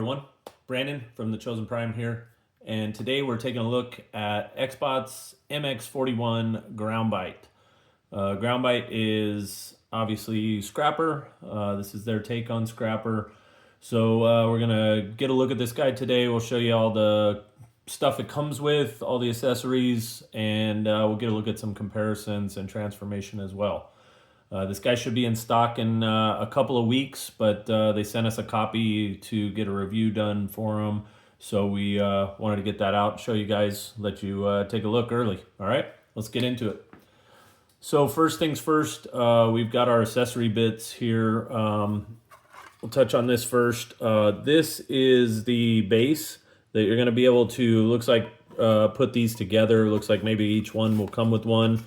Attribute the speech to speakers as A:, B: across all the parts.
A: everyone, Brandon from the Chosen Prime here, and today we're taking a look at X-Bots MX-41 ground bite. Ground bite is obviously Scrapper. This is their take on Scrapper. So we're gonna get a look at this guy today. We'll show you all the stuff it comes with, all the accessories, and we'll get a look at some comparisons and transformation as well. This guy should be in stock in a couple of weeks, but they sent us a copy to get a review done for him. So we wanted to get that out, show you guys, let you take a look early. All right, let's get into it. So first things first, we've got our accessory bits here. We'll touch on this first. This is the base that you're gonna be able to, looks like, put these together. Looks like maybe each one will come with one.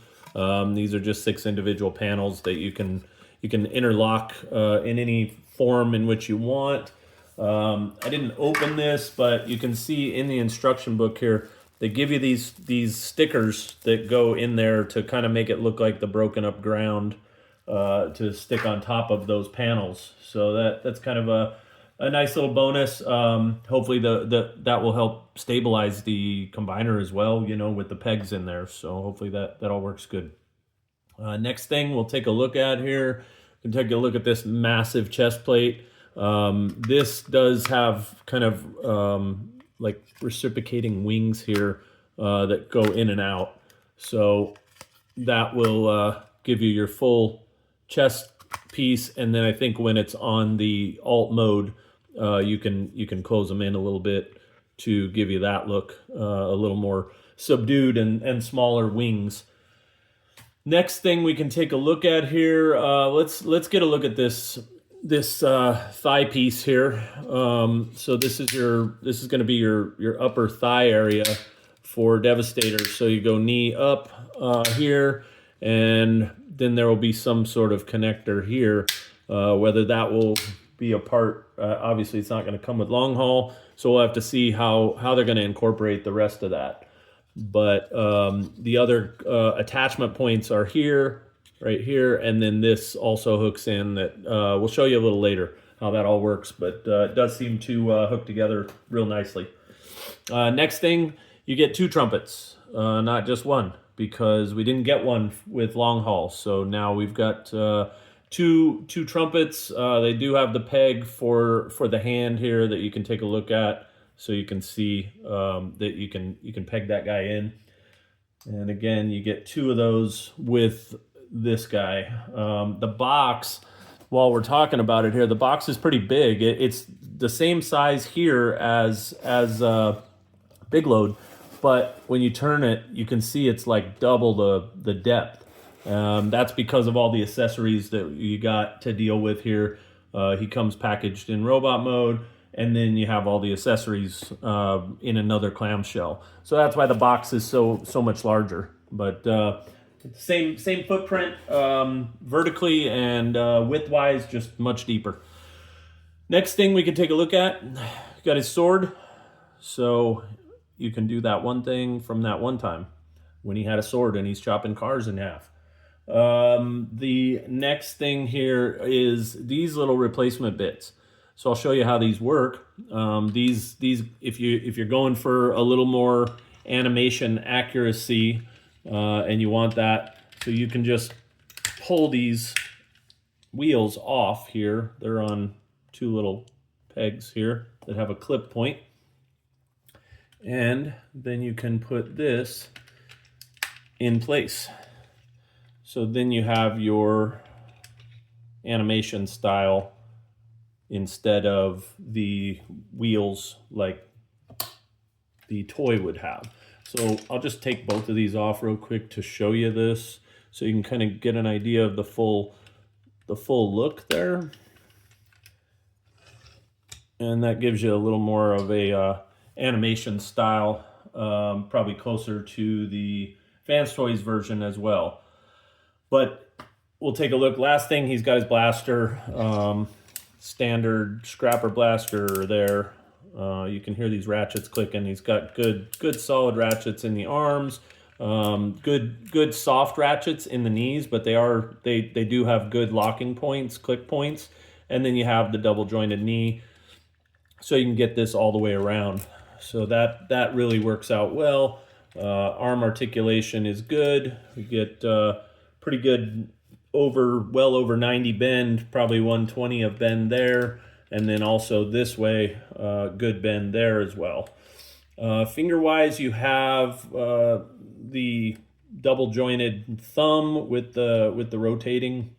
A: These are just 6 individual panels that you can interlock in any form in which you want. I didn't open this, but you can see in the instruction book here, they give you these stickers that go in there to kind of make it look like the broken up ground to stick on top of those panels. So that's kind of a nice little bonus. Hopefully that will help stabilize the combiner as well, you know, with the pegs in there. So hopefully that all works good. Next thing we'll take a look at here, we can take a look at this massive chest plate. This does have kind of like reciprocating wings here that go in and out. So that will give you your full chest piece, and then I think when it's on the alt mode, you can close them in a little bit to give you that look, a little more subdued and smaller wings. Next thing we can take a look at here, let's get a look at this thigh piece here. So this is going to be your upper thigh area for Devastator. So you go knee up here, and then there will be some sort of connector here. Whether that will be a part, obviously it's not going to come with long haul, so we'll have to see how they're going to incorporate the rest of that. But the other attachment points are here, right here, and then this also hooks in. That we'll show you a little later how that all works, but it does seem to hook together real nicely. Next thing, you get 2 trumpets, not just one, because we didn't get one with long haul. So now we've got two trumpets. They do have the peg for the hand here that you can take a look at, so you can see that you can peg that guy in. And again, you get 2 of those with this guy. The box, while we're talking about it here, the box is pretty big. It's the same size here as Big Load, but when you turn it, you can see it's like double the depth. That's because of all the accessories that you got to deal with here. He comes packaged in robot mode, and then you have all the accessories in another clamshell. So that's why the box is so much larger. But same footprint vertically and width-wise, just much deeper. Next thing we can take a look at, got his sword. So you can do that one thing from that one time when he had a sword and he's chopping cars in half. The next thing here is these little replacement bits. So I'll show you how these work. These if you're going for a little more animation accuracy and you want that, so you can just pull these wheels off here. They're on 2 little pegs here that have a clip point. And then you can put this in place. So then you have your animation style instead of the wheels like the toy would have. So I'll just take both of these off real quick to show you this, so you can kind of get an idea of the full look there. And that gives you a little more of a animation style, probably closer to the Fans Toys version as well. But we'll take a look. Last thing, he's got his blaster, standard Scrapper blaster there. You can hear these ratchets clicking. He's got good solid ratchets in the arms, good soft ratchets in the knees, but they do have good locking points, click points. And then you have the double jointed knee. so you can get this all the way around. So that really works out well. Arm articulation is good. We get pretty good well over 90 bend, probably 120 of bend there, and then also this way, good bend there as well. Finger wise, you have the double jointed thumb with the rotating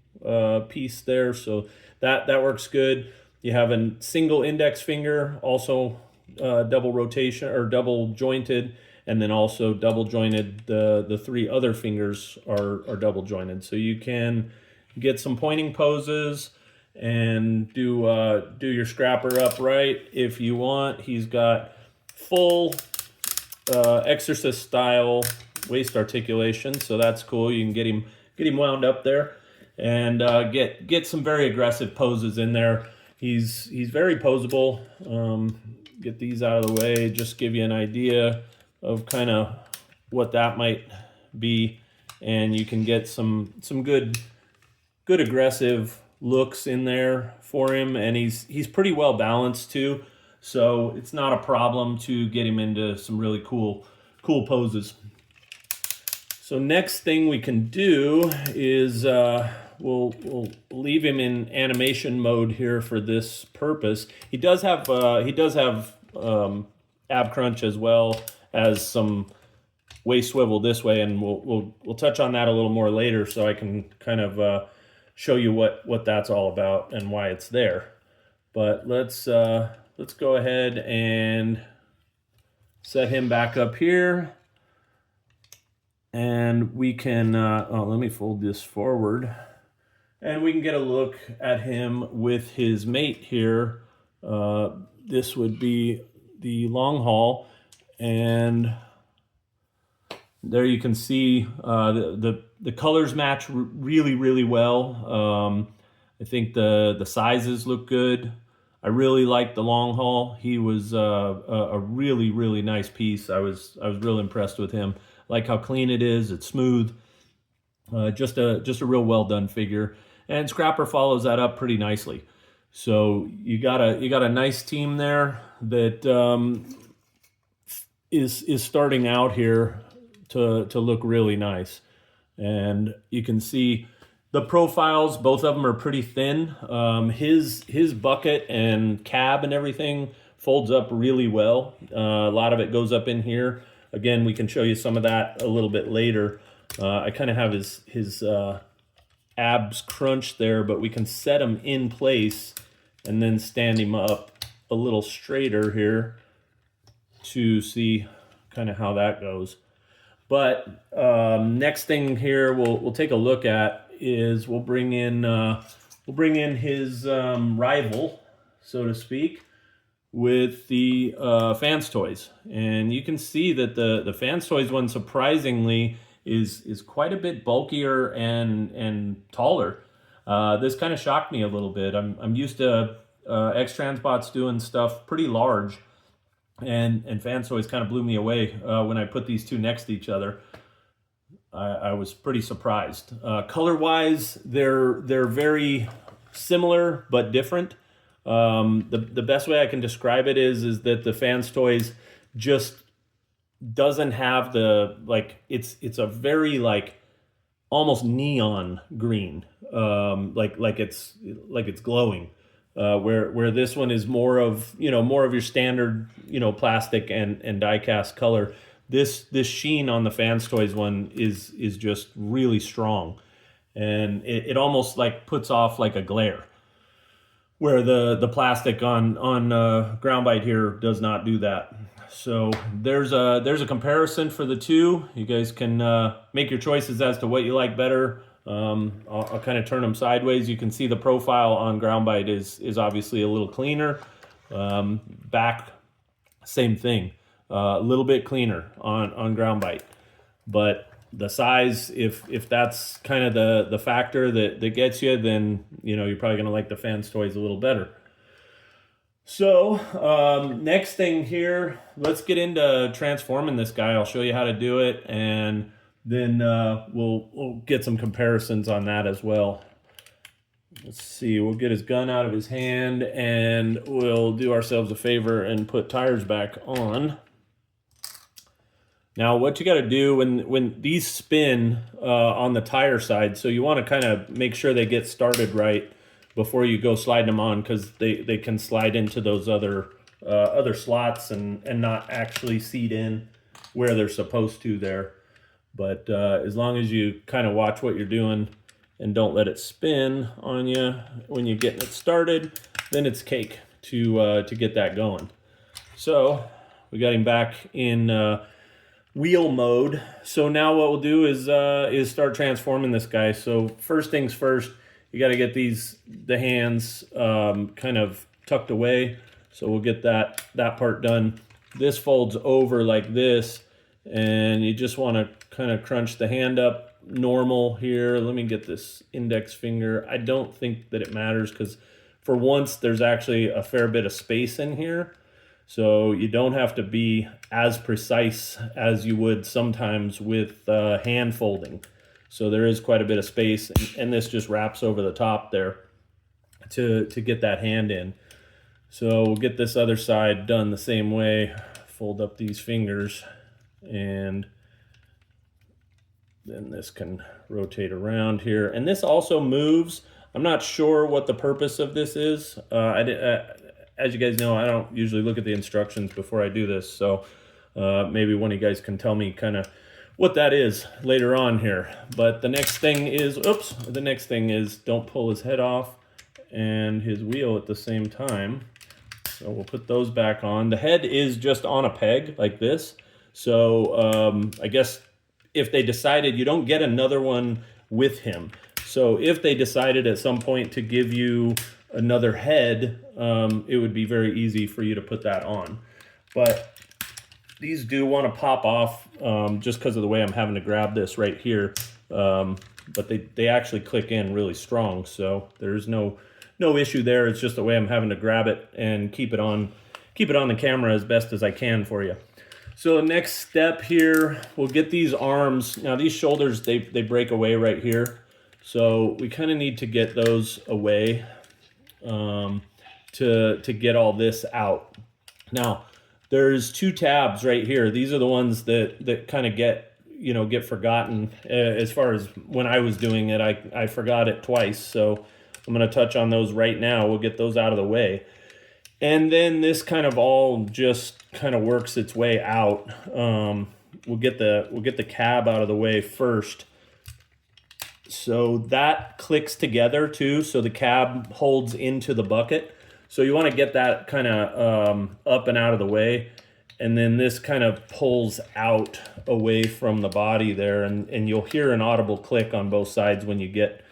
A: piece there, so that works good. You have a single index finger, also double rotation or double jointed, and then also double jointed. The three other fingers are double jointed, so you can get some pointing poses and do your scrapper upright if you want. He's got full exercist style waist articulation, so that's cool. You can get him wound up there and get some very aggressive poses in there. He's very posable. Get these out of the way, just give you an idea of kind of what that might be, and you can get some good aggressive looks in there for him, and he's pretty well balanced too, so it's not a problem to get him into some really cool poses. So next thing we can do is we'll leave him in animation mode here for this purpose. He does have ab crunch as well as some waist swivel this way, and we'll touch on that a little more later, so I can kind of show you what that's all about and why it's there. But let's go ahead and set him back up here. And we can, let me fold this forward. And we can get a look at him with his mate here. This would be the long haul. And there you can see the colors match really well. I think the sizes look good. I really like the long haul. He was a really nice piece. I was real impressed with him. Like how clean it is. It's smooth. Just a real well done figure. And Scrapper follows that up pretty nicely. So you got a nice team there that is starting out here to look really nice. And you can see the profiles, both of them are pretty thin. His bucket and cab and everything folds up really well. A lot of it goes up in here. Again, we can show you some of that a little bit later. I kind of have his abs crunched there, but we can set him in place and then stand him up a little straighter here to see kind of how that goes. But next thing here we'll take a look at is we'll bring in his rival, so to speak, with the Fans Toys. And you can see that the Fans Toys one surprisingly is quite a bit bulkier and taller. This kind of shocked me a little bit. I'm used to X-Transbots doing stuff pretty large, and Fans Toys kind of blew me away when I put these two next to each other. I was pretty surprised. Color-wise, they're very similar but different. The best way I can describe it is that the Fans Toys just doesn't have the, like, it's a very like almost neon green, like it's glowing, where this one is more of your standard plastic and die cast color. This sheen on the Fans Toys one is just really strong, and it almost like puts off like a glare, where the plastic on Ground Bite here does not do that. So there's a comparison for the two. You guys can make your choices as to what you like better. I'll kind of turn them sideways. You can see the profile on Ground Bite is obviously a little cleaner. Back, same thing, a little bit cleaner on Ground Bite. But the size, if that's kind of the factor that gets you, then you're probably going to like the Fans Toys a little better. So next thing here, let's get into transforming this guy. I'll show you how to do it, and then we'll get some comparisons on that as well. Let's see, we'll get his gun out of his hand and we'll do ourselves a favor and put tires back on. Now what you got to do when these spin on the tire side, so you want to kind of make sure they get started right before you go sliding them on, because they can slide into those other slots and not actually seat in where they're supposed to there. But as long as you kind of watch what you're doing and don't let it spin on you when you're getting it started, then it's cake to get that going. So we got him back in wheel mode. So now what we'll do is start transforming this guy. So first things first, you got to get the hands kind of tucked away. So we'll get that part done. This folds over like this, and you just want to kind of crunch the hand up normal here. Let me get this index finger. I don't think that it matters, because for once there's actually a fair bit of space in here. So you don't have to be as precise as you would sometimes with hand folding. So there is quite a bit of space, and this just wraps over the top there to get that hand in. So we'll get this other side done the same way. Fold up these fingers, and then this can rotate around here. And this also moves. I'm not sure what the purpose of this is. As you guys know, I don't usually look at the instructions before I do this, so maybe one of you guys can tell me kind of what that is later on here. But the next thing is, don't pull his head off and his wheel at the same time. So we'll put those back on. The head is just on a peg like this. So I guess if they decided, you don't get another one with him. So if they decided at some point to give you another head, it would be very easy for you to put that on. But these do want to pop off just because of the way I'm having to grab this right here. But they actually click in really strong, so there's no issue there. It's just the way I'm having to grab it and keep it on the camera as best as I can for you. So the next step here, we'll get these arms. Now these shoulders, they break away right here. So we kind of need to get those away to get all this out. Now there's two tabs right here. These are the ones that kind of get forgotten. As far as when I was doing it, I forgot it twice. So I'm going to touch on those right now. We'll get those out of the way. And then this kind of all just kind of works its way out. We'll get the cab out of the way first. So that clicks together too, so the cab holds into the bucket. So you want to get that kind of up and out of the way. And then this kind of pulls out away from the body there, and you'll hear an audible click on both sides when you get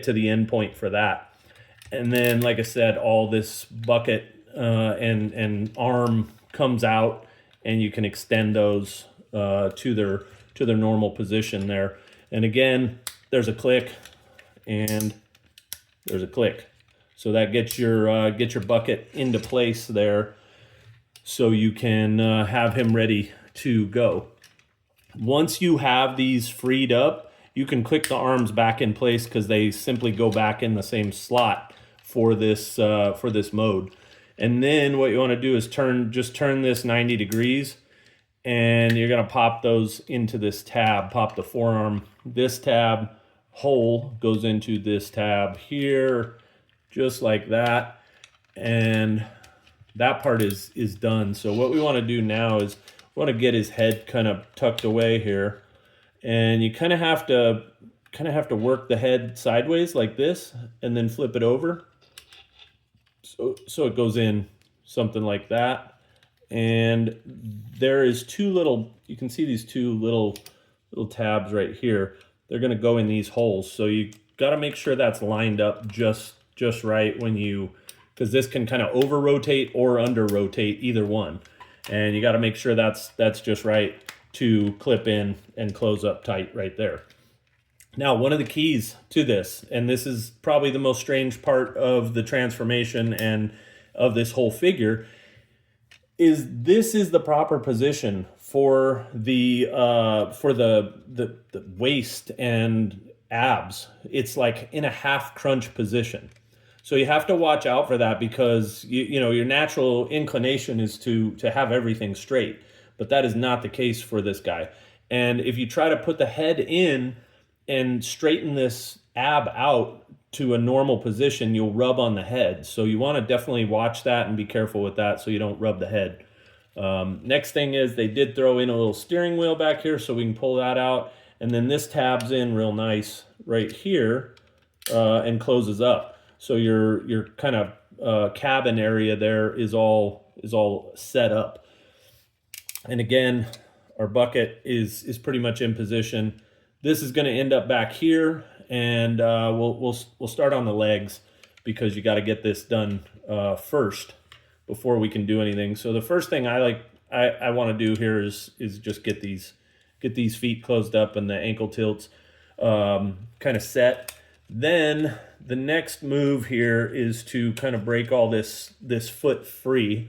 A: to the end point for that. And then, like I said, all this bucket and arm comes out, and you can extend those to their normal position there. And again, there's a click and there's a click. So that gets your bucket into place there, so you can have him ready to go. Once you have these freed up, you can click the arms back in place, because they simply go back in the same slot for this mode. And then what you want to do is just turn this 90 degrees, and you're going to pop those into this tab. Pop the forearm. This tab hole goes into this tab here, just like that. And that part is done. So what we want to do now is we want to get his head kind of tucked away here, and you kind of have to work the head sideways like this, and then flip it over. So it goes in something like that. And there is you can see these two little tabs right here. They're going to go in these holes. So you got to make sure that's lined up just right because this can kind of over rotate or under rotate, either one. And you got to make sure that's just right to clip in and close up tight right there. Now, one of the keys to this, and this is probably the most strange part of the transformation and of this whole figure, is this is the proper position for the waist and abs. It's like in a half crunch position. So you have to watch out for that, because you know your natural inclination is to have everything straight, but that is not the case for this guy. And if you try to put the head in and straighten this ab out to a normal position, you'll rub on the head. So you want to definitely watch that and be careful with that so you don't rub the head. Next thing is they did throw in a little steering wheel back here, so we can pull that out. And then this tabs in real nice right here and closes up. So your kind of cabin area there is all set up. And again, our bucket is pretty much in position. This is going to end up back here, and we'll start on the legs, because you got to get this done first before we can do anything. So the first thing I want to do here is just get these feet closed up and the ankle tilts kind of set. Then the next move here is to kind of break all this foot free,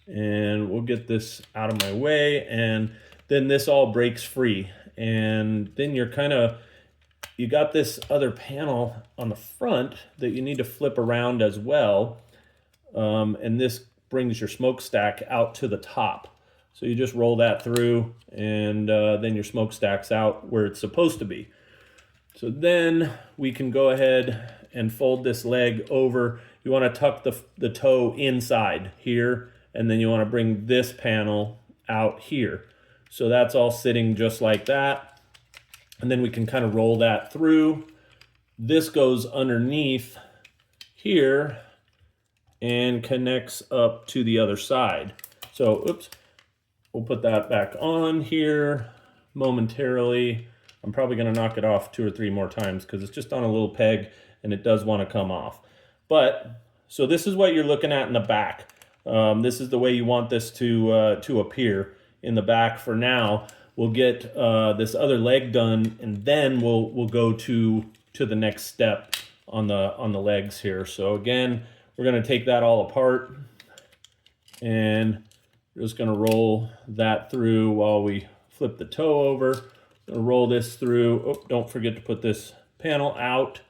A: and we'll get this out of my way, and then this all breaks free. And then you got this other panel on the front that you need to flip around as well. And this brings your smokestack out to the top. So you just roll that through, and then your smokestack's out where it's supposed to be. So then we can go ahead and fold this leg over. You want to tuck the toe inside here, and then you want to bring this panel out here. So that's all sitting just like that. And then we can kind of roll that through. This goes underneath here and connects up to the other side. So, oops, we'll put that back on here momentarily. I'm probably going to knock it off 2 or 3 more times, because it's just on a little peg and it does want to come off. But, so this is what you're looking at in the back. This is the way you want this to appear in the back for now. We'll get this other leg done, and then we'll go to the next step on the legs here. So again, we're going to take that all apart, and we're just going to roll that through while we flip the toe over. Going to roll this through. Oh, don't forget to put this panel out.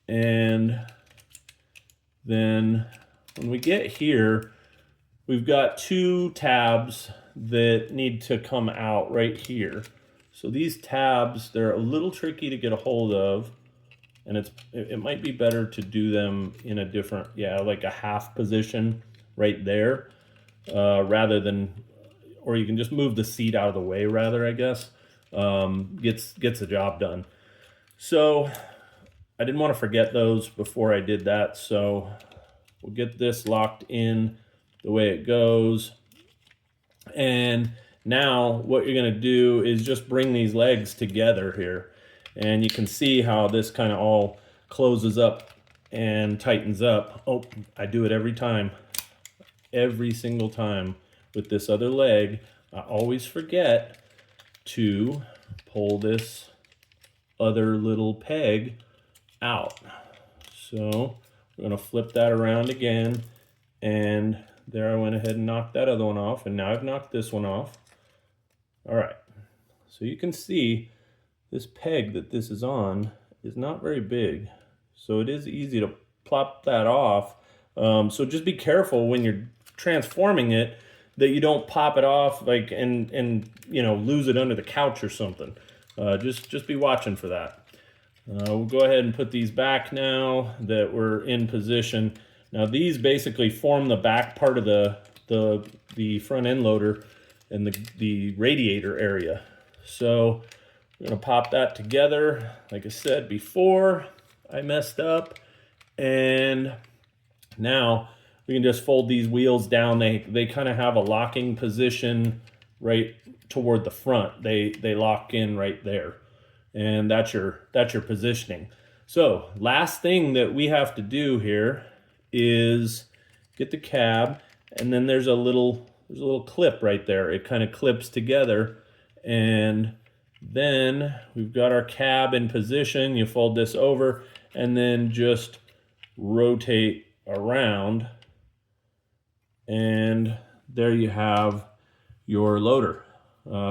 A: And then when we get here, we've got 2 tabs that need to come out right here. So these tabs, they're a little tricky to get a hold of, and it might be better to do them in a different, like a half position right there, rather than, or you can just move the seat out of the way rather, I guess. Gets the job done. So I didn't want to forget those before I did that, so we'll get this locked in the way it goes. And now what you're going to do is just bring these legs together here, and you can see how this kind of all closes up and tightens up. Oh, I do it every time, every single time with this other leg. I always forget to pull this other little peg out. So we're going to flip that around again, and there I went ahead and knocked that other one off, and now I've knocked this one off. All right, so you can see this peg that this is on is not very big, so it is easy to plop that off. So just be careful when you're transforming it that you don't pop it off and you know, lose it under the couch or something. Just be watching for that. We'll go ahead and put these back now that we're in position. Now these basically form the back part of the front end loader and the radiator area. So we're gonna pop that together. Like I said before, I messed up, and now we can just fold these wheels down. They kind of have a locking position right toward the front. They lock in right there, and that's your positioning. So last thing that we have to do here is get the cab, and then there's a little clip right there. It kind of clips together, and then we've got our cab in position. You fold this over and then just rotate around, and there you have your loader,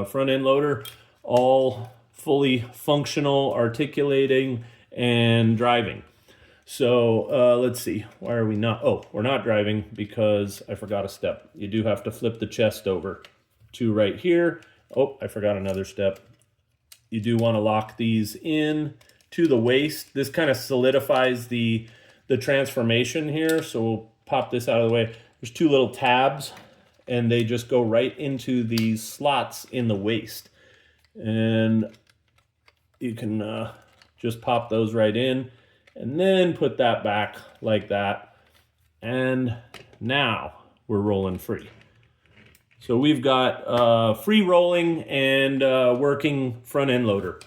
A: front end loader, all fully functional, articulating, and driving. So let's see, why are we not? Oh, we're not driving because I forgot a step. You do have to flip the chest over to right here. Oh, I forgot another step. You do want to lock these in to the waist. This kind of solidifies the transformation here. So we'll pop this out of the way. There's two little tabs, and they just go right into these slots in the waist. And you can just pop those right in, and then put that back like that. And now we're rolling free. So we've got free rolling and working front end loader.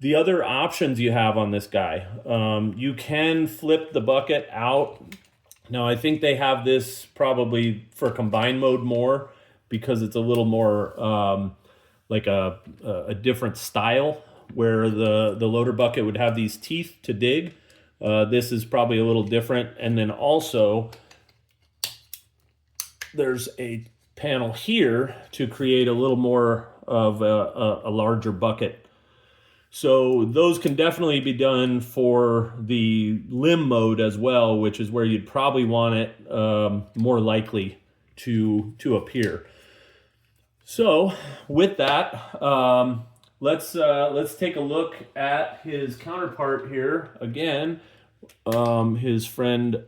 A: The other options you have on this guy, you can flip the bucket out. Now I think they have this probably for combine mode more because it's a little more like a different style, where the loader bucket would have these teeth to dig. This is probably a little different. And then also there's a panel here to create a little more of a larger bucket. So those can definitely be done for the limb mode as well, which is where you'd probably want it more likely to appear. So with that, let's take a look at his counterpart here again, his friend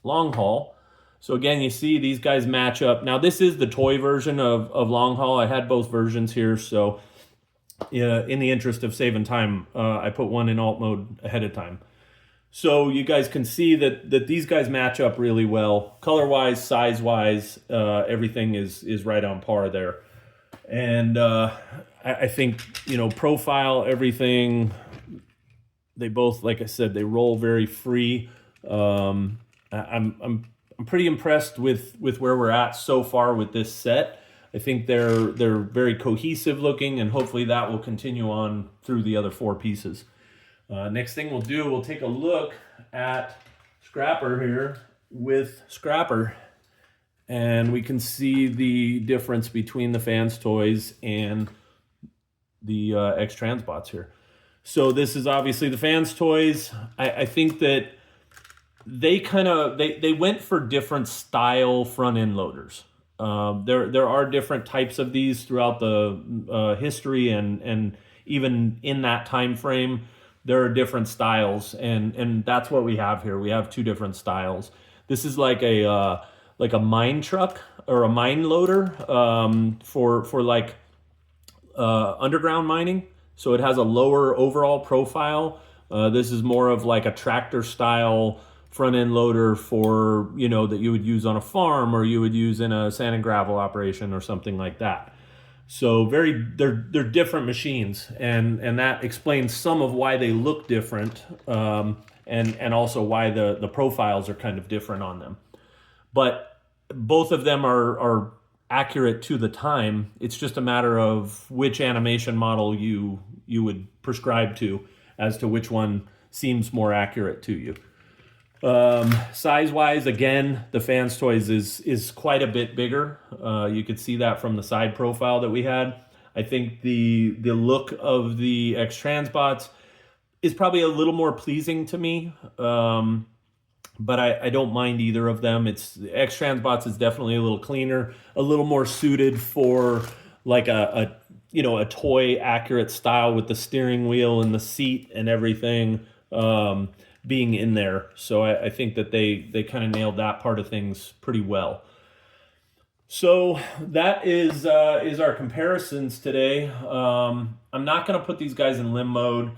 A: Long Haul. So again, you see these guys match up. Now this is the toy version of Long Haul. I had both versions here, so in the interest of saving time, I put one in alt mode ahead of time. So you guys can see that these guys match up really well. Color-wise, size-wise, everything is right on par there. And I think, profile, everything, they both, like I said, they roll very free. I'm pretty impressed with where we're at so far with this set. I think they're very cohesive looking, and hopefully that will continue on through the other four pieces. Next thing we'll take a look at Scrapper here with Scrapper, and we can see the difference between the Fans toys and the X-Transbots here. So this is obviously the Fans toys. I think that they went for different style front end loaders. There are different types of these throughout the history, and even in that time frame, there are different styles, and that's what we have here. We have two different styles. This is like a mine truck or a mine loader for like underground mining. So it has a lower overall profile. This is more of like a tractor style front end loader for, that you would use on a farm, or you would use in a sand and gravel operation or something like that. So they're different machines, and that explains some of why they look different, and also why the profiles are kind of different on them. But both of them are accurate to the time. It's just a matter of which animation model you would prescribe to as to which one seems more accurate to you. Size-wise, again, the Fans toys is quite a bit bigger. You could see that from the side profile that we had. I think the look of the X-Transbots is probably a little more pleasing to me, but I don't mind either of them. X-Transbots is definitely a little cleaner, a little more suited for like a toy accurate style with the steering wheel and the seat and everything. Being in there. So I think that they kind of nailed that part of things pretty well. So that is our comparisons today. I'm not going to put these guys in limb mode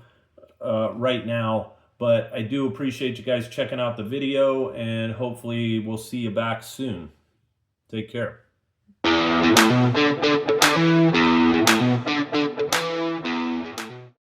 A: right now, but I do appreciate you guys checking out the video, and hopefully we'll see you back soon. Take care.